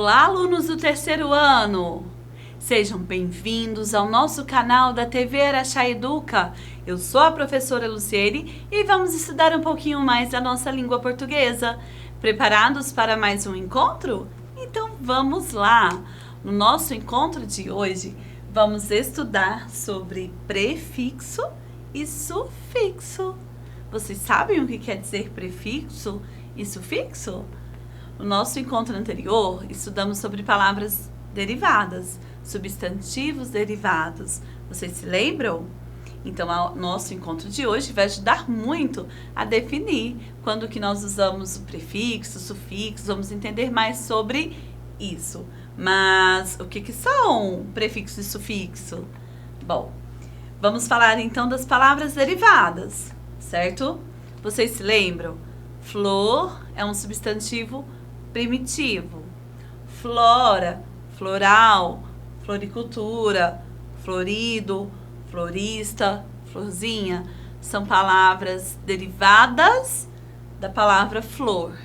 Olá, alunos do terceiro ano! Sejam bem-vindos ao nosso canal da TV Araxá Educa. Eu sou a professora Luciene e vamos estudar um pouquinho mais da nossa língua portuguesa. Preparados para mais um encontro? Então vamos lá! No nosso encontro de hoje, vamos estudar sobre prefixo e sufixo. Vocês sabem o que quer dizer prefixo e sufixo? No nosso encontro anterior, estudamos sobre palavras derivadas, substantivos derivados. Vocês se lembram? Então, o nosso encontro de hoje vai ajudar muito a definir quando que nós usamos o prefixo, o sufixo, vamos entender mais sobre isso. Mas o que são prefixo e sufixo? Bom, vamos falar então das palavras derivadas, certo? Vocês se lembram? Flor é um substantivo primitivo. Flora, floral, floricultura, florido, florista, florzinha, são palavras derivadas da palavra flor,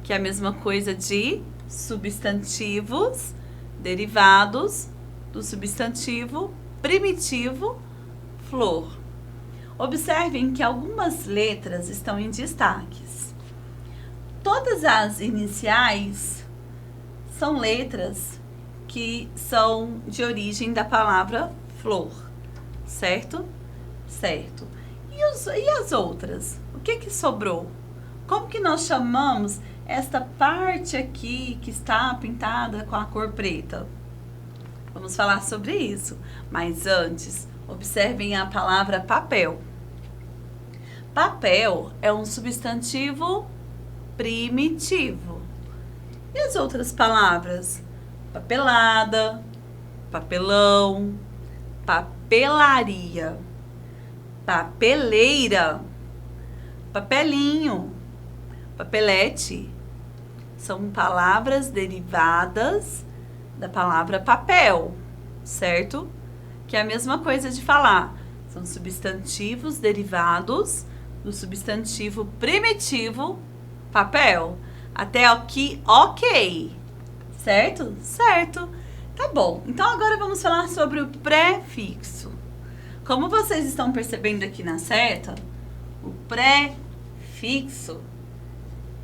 que é a mesma coisa de substantivos derivados do substantivo primitivo flor. Observem que algumas letras estão em destaques. Todas as iniciais são letras que são de origem da palavra flor, certo? Certo. E as outras? O que sobrou? Como que nós chamamos esta parte aqui que está pintada com a cor preta? Vamos falar sobre isso. Mas antes, observem a palavra papel. Papel é um substantivo primitivo. E as outras palavras? Papelada, papelão, papelaria, papeleira, papelinho, papelete. São palavras derivadas da palavra papel, certo? Que é a mesma coisa de falar. São substantivos derivados do substantivo primitivo papel. Até aqui, ok. Certo? Certo. Tá bom. Então, agora vamos falar sobre o prefixo. Como vocês estão percebendo aqui na seta, o prefixo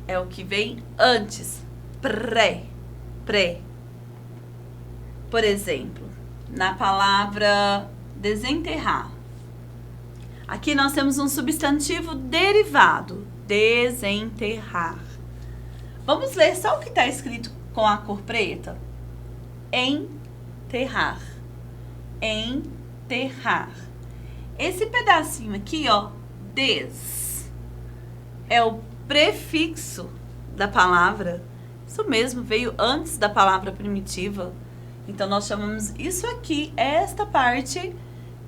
é o que vem antes. Pré. Por exemplo, na palavra desenterrar. Aqui nós temos um substantivo derivado. Desenterrar. Vamos ler só o que está escrito com a cor preta. Enterrar. Enterrar. Esse pedacinho aqui, ó, des, é o prefixo da palavra. Isso mesmo, veio antes da palavra primitiva. Então, nós chamamos isso aqui, esta parte,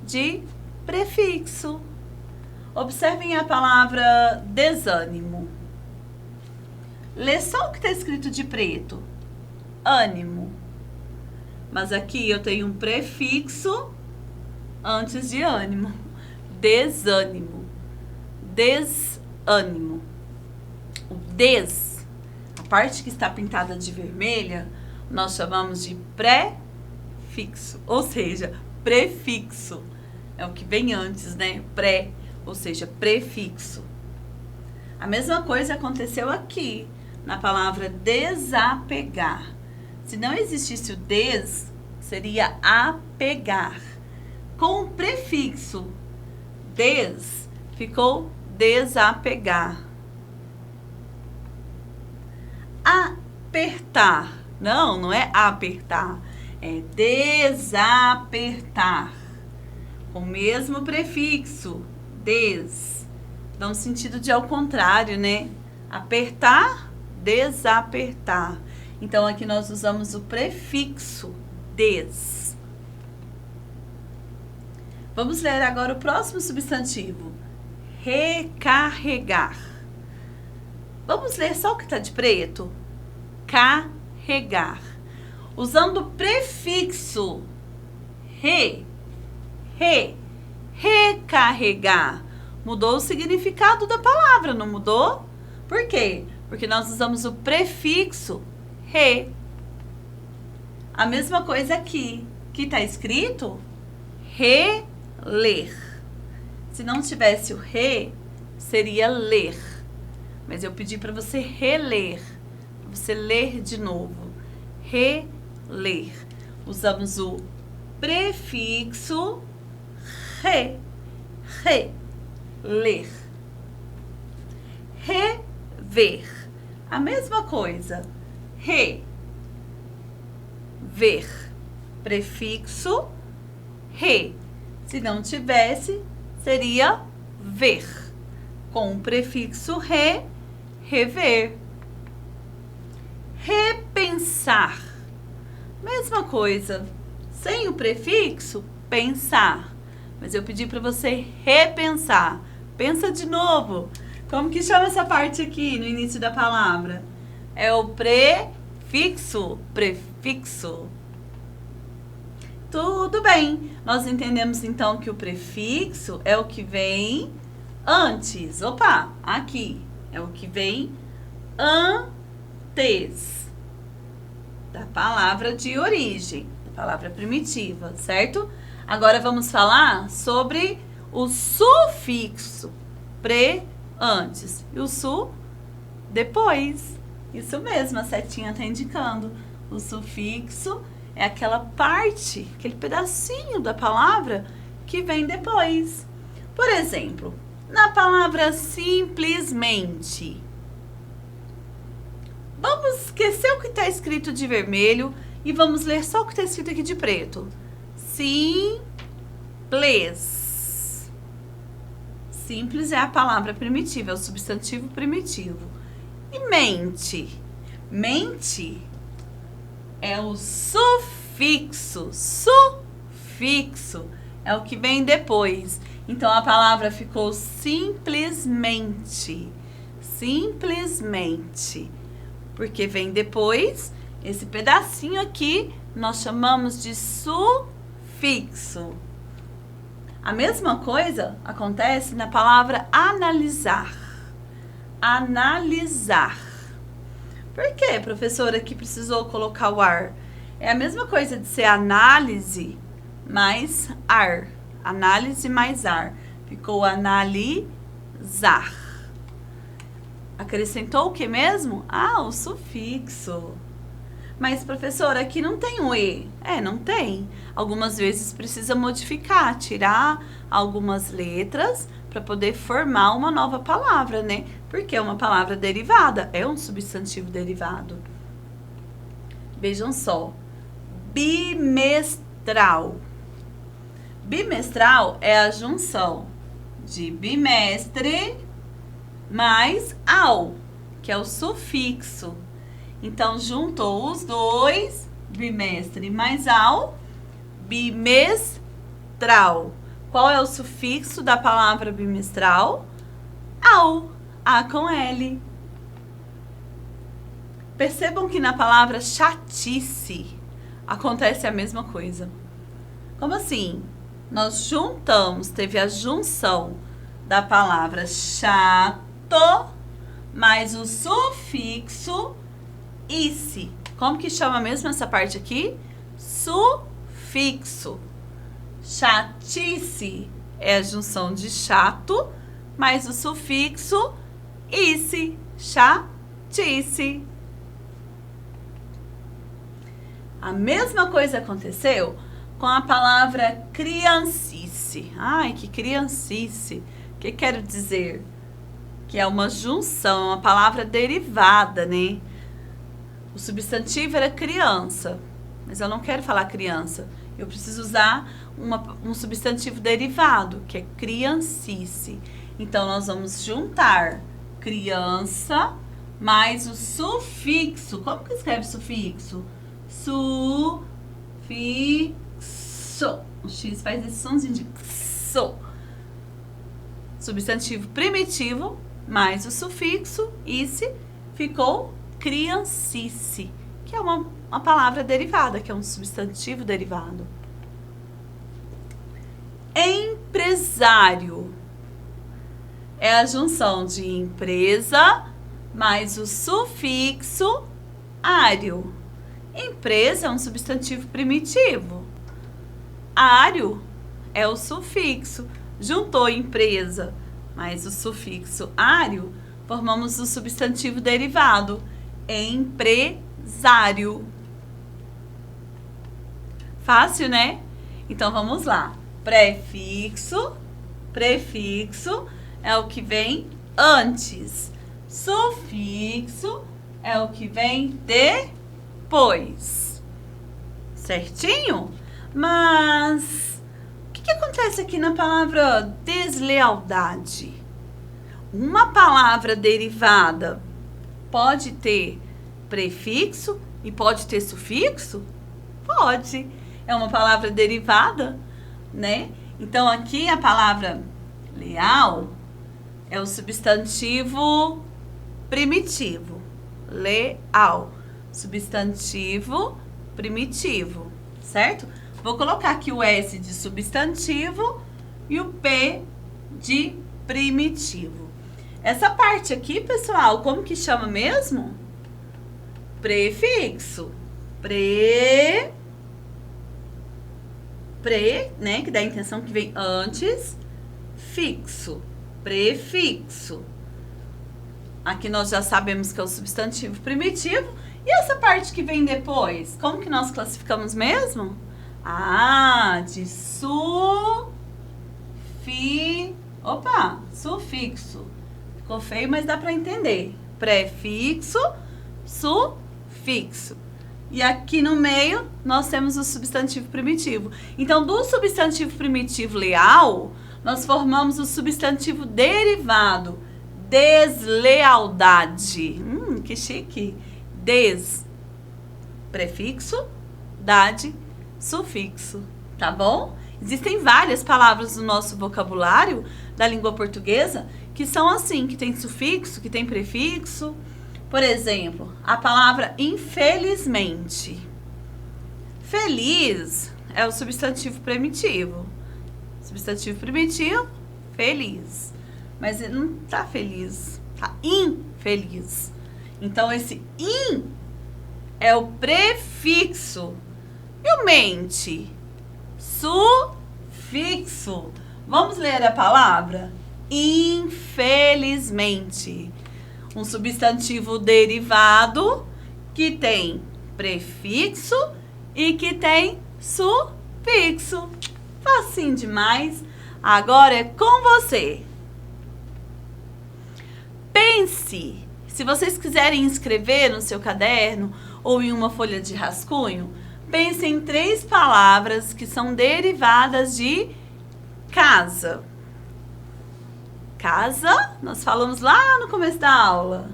de prefixo. Observem a palavra desânimo. Lê só o que está escrito de preto. Ânimo. Mas aqui eu tenho um prefixo antes de ânimo. Desânimo. Desânimo. O des, a parte que está pintada de vermelha, nós chamamos de prefixo. Ou seja, prefixo. É o que vem antes, né? Pré, ou seja, prefixo. A mesma coisa aconteceu aqui, na palavra desapegar. Se não existisse o des, seria apegar. Com o prefixo des, ficou desapegar. Apertar. Não é apertar. É desapertar. Com o mesmo prefixo, des. Dá um sentido de ao contrário, né? Apertar, desapertar. Então, aqui nós usamos o prefixo des. Vamos ler agora o próximo substantivo. Recarregar. Vamos ler só o que está de preto. Carregar. Usando o prefixo recarregar. Mudou o significado da palavra, não mudou? Por quê? Porque nós usamos o prefixo re. A mesma coisa aqui, que está escrito reler. Se não tivesse o re, seria ler. Mas eu pedi para você reler, para você ler de novo. Reler. Usamos o prefixo re, ler. Rever. A mesma coisa. Ver. Prefixo re. Se não tivesse, seria ver. Com o prefixo re, rever. Repensar. Mesma coisa. Sem o prefixo, pensar. Mas eu pedi para você repensar. Pensa de novo. Como que chama essa parte aqui no início da palavra? É o prefixo. Prefixo. Tudo bem. Nós entendemos então que o prefixo é o que vem antes. Opa, aqui. É o que vem antes da palavra de origem, da palavra primitiva, certo? Agora vamos falar sobre o sufixo. Pre, antes. E o su, depois. Isso mesmo, a setinha está indicando. O sufixo é aquela parte, aquele pedacinho da palavra que vem depois. Por exemplo, na palavra simplesmente. Vamos esquecer o que está escrito de vermelho e vamos ler só o que está escrito aqui de preto. Simples. Simples é a palavra primitiva, é o substantivo primitivo. E mente. Mente é o sufixo. Sufixo é o que vem depois. Então, a palavra ficou simplesmente. Simplesmente. Porque vem depois, esse pedacinho aqui, nós chamamos de sufixo. A mesma coisa acontece na palavra analisar. Analisar. Por que, professora, que precisou colocar o ar? É a mesma coisa de ser análise mais ar. Análise mais ar. Ficou analisar. Acrescentou o que mesmo? Ah, o sufixo. Mas, professora, aqui não tem o E. Não tem. Algumas vezes precisa modificar, tirar algumas letras para poder formar uma nova palavra, né? Porque é uma palavra derivada, é um substantivo derivado. Vejam só. Bimestral. Bimestral é a junção de bimestre mais al, que é o sufixo. Então, juntou os dois, bimestre mais al, bimestral. Qual é o sufixo da palavra bimestral? Al, A com L. Percebam que na palavra chatice acontece a mesma coisa. Como assim? Nós juntamos, teve a junção da palavra chato mais o sufixo ice. Como que chama mesmo essa parte aqui? Sufixo. Chatice é a junção de chato mais o sufixo ice. Chatice. A mesma coisa aconteceu com a palavra criancice. Ai, que criancice. O que quero dizer? Que é uma junção, uma palavra derivada, né? O substantivo era criança, mas eu não quero falar criança. Eu preciso usar um substantivo derivado, que é criancice. Então, nós vamos juntar criança mais o sufixo. Como que escreve sufixo? Sufixo. O X faz esse sonzinho de so. Substantivo primitivo mais o sufixo ice ficou criancice, que é uma palavra derivada, que é um substantivo derivado. Empresário é a junção de empresa mais o sufixo ário. Empresa é um substantivo primitivo. Ário é o sufixo. Juntou empresa mais o sufixo ário, formamos o substantivo derivado. Empresário. Fácil, né? Então, vamos lá. Prefixo é o que vem antes. Sufixo é o que vem depois. Certinho? Mas o que acontece aqui na palavra deslealdade? Uma palavra derivada pode ter prefixo e pode ter sufixo? Pode. É uma palavra derivada, né? Então, aqui a palavra leal é o substantivo primitivo. Leal. Substantivo primitivo, certo? Vou colocar aqui o S de substantivo e o P de primitivo. Essa parte aqui, pessoal, como que chama mesmo? Prefixo. Né? Que dá a intenção que vem antes. Fixo. Prefixo. Aqui nós já sabemos que é o substantivo primitivo. E essa parte que vem depois? Como que nós classificamos mesmo? Ah, de sufixo. Ficou feio, mas dá para entender. Prefixo, sufixo. E aqui no meio, nós temos o substantivo primitivo. Então, do substantivo primitivo leal, nós formamos o substantivo derivado. Deslealdade. Que chique. Prefixo, dade, sufixo. Tá bom? Existem várias palavras no nosso vocabulário da língua portuguesa que são assim, que tem sufixo, que tem prefixo. Por exemplo, a palavra infelizmente. Feliz é o substantivo primitivo. Substantivo primitivo, feliz. Mas ele não tá feliz, tá infeliz. Então, esse in é o prefixo. E o mente? Sufixo. Vamos ler a palavra? Infelizmente. Um substantivo derivado que tem prefixo e que tem sufixo. Facinho demais. Agora é com você. Pense. Se vocês quiserem escrever no seu caderno ou em uma folha de rascunho, pense em 3 palavras que são derivadas de casa. Casa, nós falamos lá no começo da aula.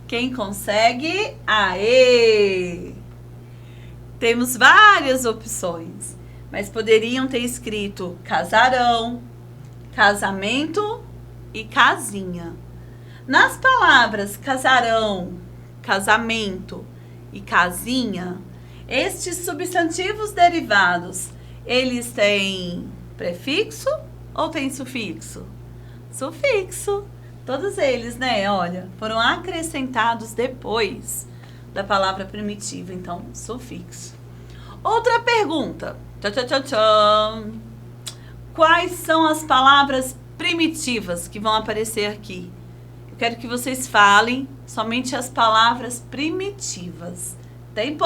Quem consegue? Aê! Temos várias opções, mas poderiam ter escrito casarão, casamento e casinha. Nas palavras casarão, casamento e casinha, estes substantivos derivados, eles têm prefixo ou têm sufixo? Sufixo. Todos eles, né? Olha, foram acrescentados depois da palavra primitiva, então, sufixo. Outra pergunta. Tchan. Quais são as palavras primitivas que vão aparecer aqui? Eu quero que vocês falem somente as palavras primitivas. Tempo?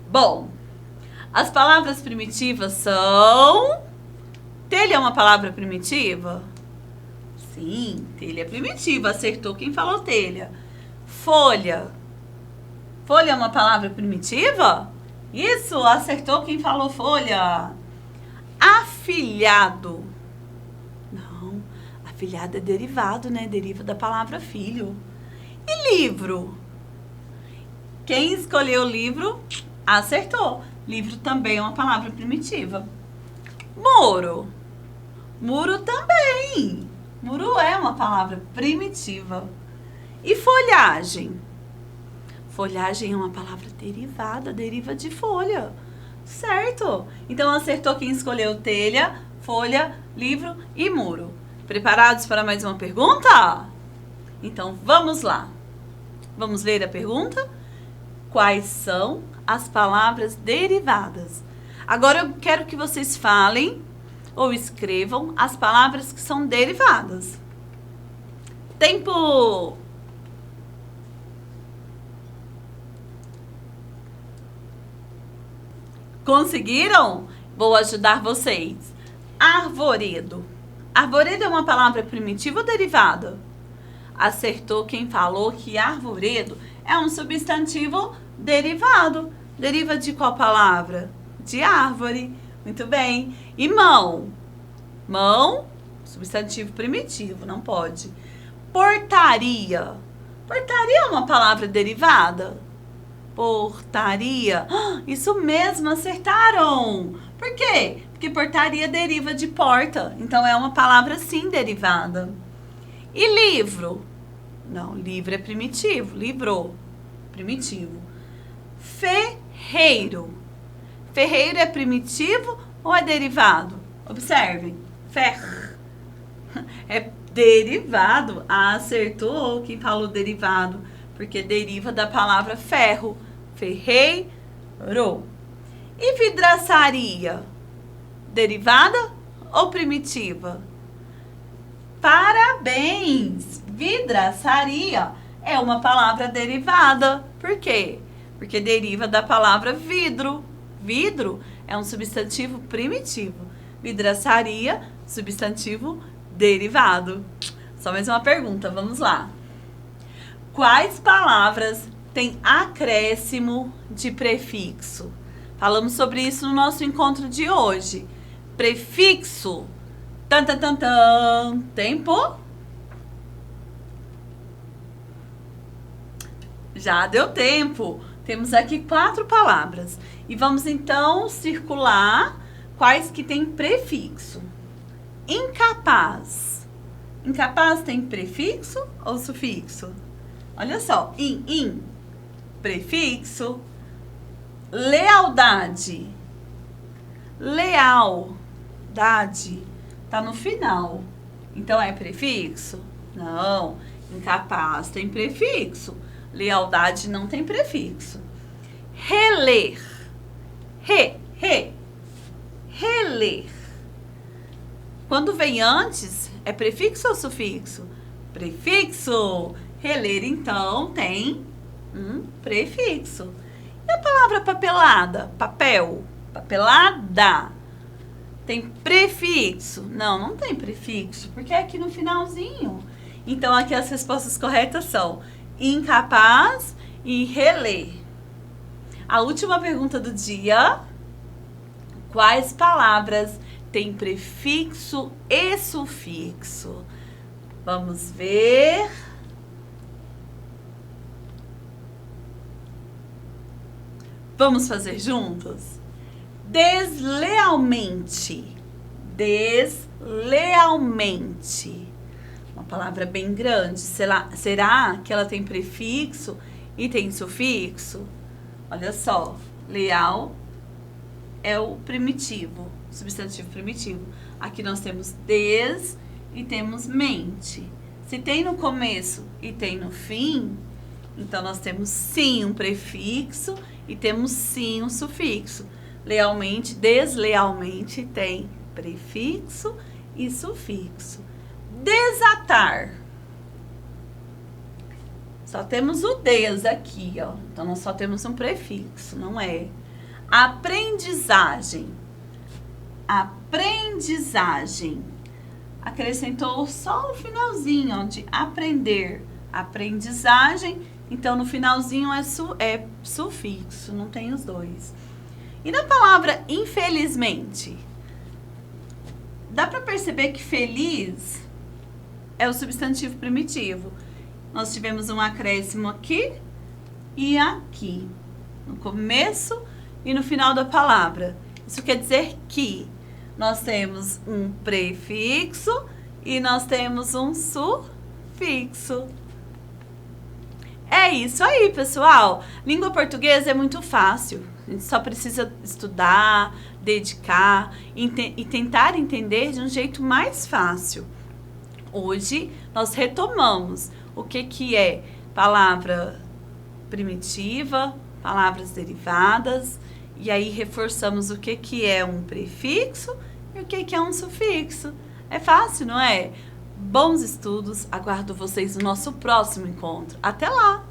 Bom, as palavras primitivas são... Telha é uma palavra primitiva? Sim, telha é primitiva. Acertou quem falou telha. Folha. Folha é uma palavra primitiva? Isso, acertou quem falou folha. Afilhado. Não, afilhado é derivado, né? Deriva da palavra filho. E livro? Quem escolheu livro, acertou. Livro também é uma palavra primitiva. Muro. Muro também. Muro é uma palavra primitiva. E folhagem? Folhagem é uma palavra derivada, deriva de folha. Certo? Então, acertou quem escolheu telha, folha, livro e muro. Preparados para mais uma pergunta? Então vamos lá. Vamos ler a pergunta? Quais são as palavras derivadas? Agora eu quero que vocês falem ou escrevam as palavras que são derivadas. Tempo! Conseguiram? Vou ajudar vocês. Arvoredo. Arvoredo é uma palavra primitiva ou derivada? Acertou quem falou que arvoredo é um substantivo derivado. Deriva de qual palavra? De árvore. Muito bem. E mão? Mão, substantivo primitivo, não pode. Portaria. Portaria é uma palavra derivada? Portaria. Isso mesmo, acertaram. Por quê? Porque portaria deriva de porta. Então é uma palavra sim derivada. E livro? Não, livro é primitivo. Livro, primitivo. Ferreiro. Ferreiro é primitivo ou é derivado? Observem. Fer. É derivado. Acertou quem falou derivado. Porque deriva da palavra ferro. Ferreiro. E vidraçaria? Derivada ou primitiva? Parabéns! Vidraçaria é uma palavra derivada. Por quê? Porque deriva da palavra vidro. Vidro é um substantivo primitivo. Vidraçaria, substantivo derivado. Só mais uma pergunta, vamos lá. Quais palavras têm acréscimo de prefixo? Falamos sobre isso no nosso encontro de hoje. Prefixo. Tan, tan, tan, tan. Tempo? Já deu tempo. Temos aqui 4 palavras. E vamos então circular quais que têm prefixo. Incapaz. Incapaz tem prefixo ou sufixo? Olha só. In. Prefixo. Lealdade. Lealdade. Tá no final. Então é prefixo? Não. Incapaz tem prefixo. Lealdade não tem prefixo. Reler. Reler. Quando vem antes, é prefixo ou sufixo? Prefixo. Reler, então, tem um prefixo. E a palavra papelada? Papel. Papelada. Tem prefixo? Não, não tem prefixo, porque é aqui no finalzinho. Então, aqui as respostas corretas são incapaz e reler. A última pergunta do dia. Quais palavras têm prefixo e sufixo? Vamos ver. Vamos fazer juntos? Deslealmente. Deslealmente. Uma palavra bem grande. Será que ela tem prefixo e tem sufixo? Olha só. Leal é o primitivo, substantivo primitivo. Aqui nós temos des e temos mente. Se tem no começo e tem no fim, então nós temos sim um prefixo e temos sim um sufixo. Lealmente, deslealmente tem prefixo e sufixo. Desatar. Só temos o des aqui, ó. Então nós só temos um prefixo, não é? Aprendizagem. Aprendizagem. Acrescentou só o finalzinho, ó, de aprender. Aprendizagem. Então, no finalzinho é sufixo, não tem os dois. E na palavra infelizmente? Dá para perceber que feliz é o substantivo primitivo. Nós tivemos um acréscimo aqui e aqui. No começo e no final da palavra. Isso quer dizer que nós temos um prefixo e nós temos um sufixo. É isso aí, pessoal. Língua portuguesa é muito fácil. A gente só precisa estudar, dedicar e tentar entender de um jeito mais fácil. Hoje nós retomamos o que é palavra primitiva, palavras derivadas, e aí reforçamos o que é um prefixo e o que é um sufixo. É fácil, não é? Bons estudos, aguardo vocês no nosso próximo encontro. Até lá!